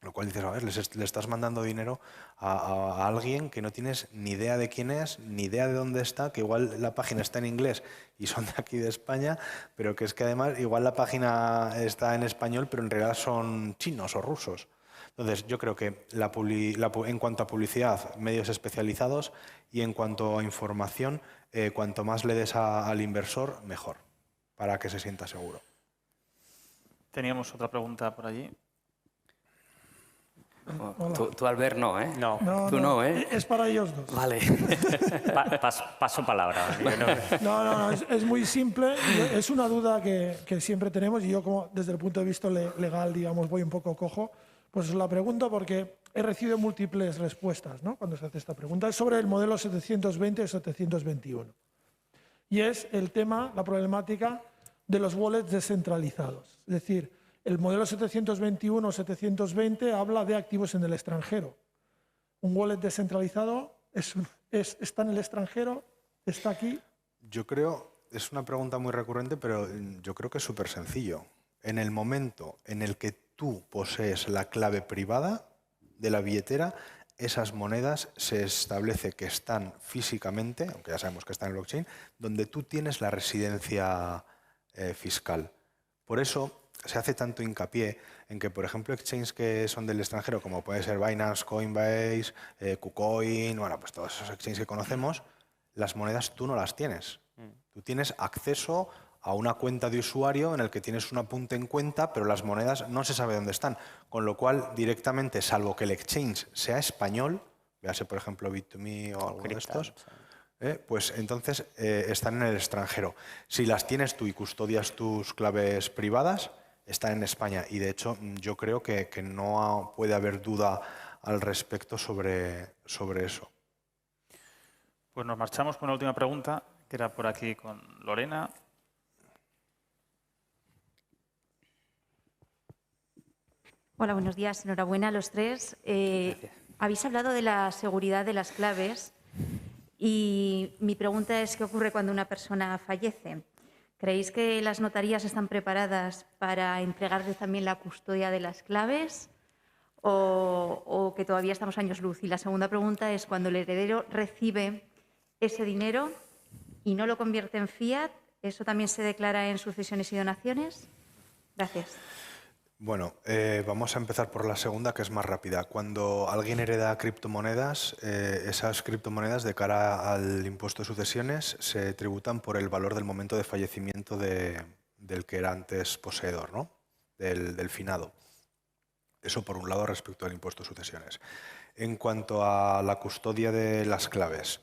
Lo cual dices, a ver, le estás mandando dinero a alguien que no tienes ni idea de quién es, ni idea de dónde está, que igual la página está en inglés y son de aquí de España, pero que es que además igual la página está en español, pero en realidad son chinos o rusos. Entonces, yo creo que en cuanto a publicidad, medios especializados, y en cuanto a información, cuanto más le des al inversor, mejor, para que se sienta seguro. Teníamos otra pregunta por allí. Hola. Tú, Albert, no, ¿eh? No, Tú no, ¿eh? Es para ellos dos. Vale. paso palabra. Yo No, es muy simple. Es una duda que siempre tenemos y yo, como desde el punto de vista legal, digamos, voy un poco cojo, pues os la pregunto porque he recibido múltiples respuestas, ¿no?, cuando se hace esta pregunta. Es sobre el modelo 720 y 721. Y es el tema, la problemática de los wallets descentralizados. Es decir, el modelo 721 o 720 habla de activos en el extranjero. ¿Un wallet descentralizado está en el extranjero? ¿Está aquí? Yo creo, es una pregunta muy recurrente, pero yo creo que es súper sencillo. En el momento en el que tú posees la clave privada de la billetera, esas monedas se establece que están físicamente, aunque ya sabemos que están en el blockchain, donde tú tienes la residencia fiscal. Por eso se hace tanto hincapié en que, por ejemplo, exchanges que son del extranjero, como puede ser Binance, Coinbase, KuCoin, bueno, pues todos esos exchanges que conocemos, las monedas tú no las tienes. Tú tienes acceso a una cuenta de usuario en el que tienes un apunte en cuenta, pero las monedas no se sabe dónde están. Con lo cual, directamente, salvo que el exchange sea español, véase, por ejemplo, Bit2Me o alguno de estos, pues entonces están en el extranjero. Si las tienes tú y custodias tus claves privadas, están en España. Y, de hecho, yo creo que no puede haber duda al respecto sobre eso. Pues nos marchamos con la última pregunta, que era por aquí con Lorena. Hola, buenos días. Enhorabuena a los tres. Habéis hablado de la seguridad de las claves y mi pregunta es, ¿qué ocurre cuando una persona fallece? ¿Creéis que las notarías están preparadas para entregarles también la custodia de las claves o que todavía estamos años luz? Y la segunda pregunta es, cuando el heredero recibe ese dinero y no lo convierte en fiat, ¿eso también se declara en sucesiones y donaciones? Gracias. Bueno, vamos a empezar por la segunda, que es más rápida. Cuando alguien hereda criptomonedas, esas criptomonedas, de cara al impuesto de sucesiones, se tributan por el valor del momento de fallecimiento del que era antes poseedor, ¿no?, del finado. Eso por un lado respecto al impuesto de sucesiones. En cuanto a la custodia de las claves,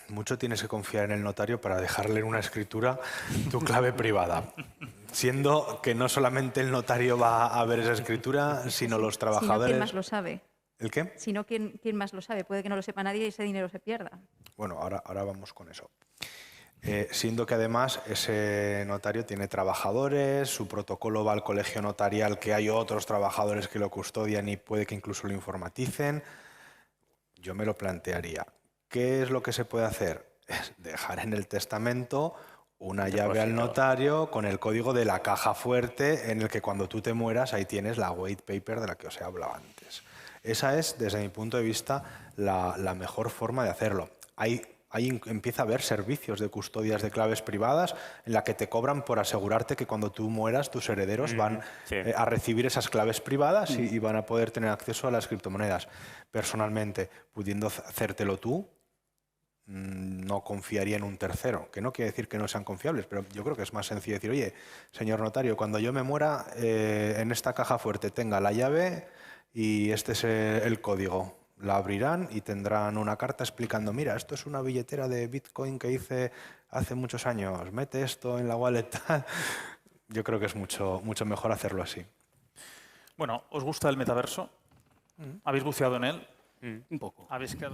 mucho tienes que confiar en el notario para dejarle en una escritura tu clave privada. Siendo que no solamente el notario va a ver esa escritura, sino los trabajadores... Sino, ¿quién más lo sabe? ¿El qué? Si no, ¿quién más lo sabe? Puede que no lo sepa nadie y ese dinero se pierda. Bueno, ahora vamos con eso. Siendo que además ese notario tiene trabajadores, su protocolo va al colegio notarial, que hay otros trabajadores que lo custodian y puede que incluso lo informaticen. Yo me lo plantearía. ¿Qué es lo que se puede hacer? Es dejar en el testamento una llave al notario con el código de la caja fuerte, en el que cuando tú te mueras ahí tienes la white paper de la que os he hablado antes. Esa es, desde mi punto de vista, la mejor forma de hacerlo. Ahí empieza a haber servicios de custodias de claves privadas en la que te cobran por asegurarte que cuando tú mueras tus herederos van a recibir esas claves privadas y van a poder tener acceso a las criptomonedas. Personalmente, pudiendo hacértelo tú, no confiaría en un tercero, que no quiere decir que no sean confiables, pero yo creo que es más sencillo decir, oye, señor notario, cuando yo me muera, en esta caja fuerte tenga la llave y este es el código. La abrirán y tendrán una carta explicando, mira, esto es una billetera de Bitcoin que hice hace muchos años, mete esto en la wallet. Yo creo que es mucho mejor hacerlo así. Bueno, ¿os gusta el metaverso? ¿Habéis buceado en él? Un poco. ¿Habéis quedado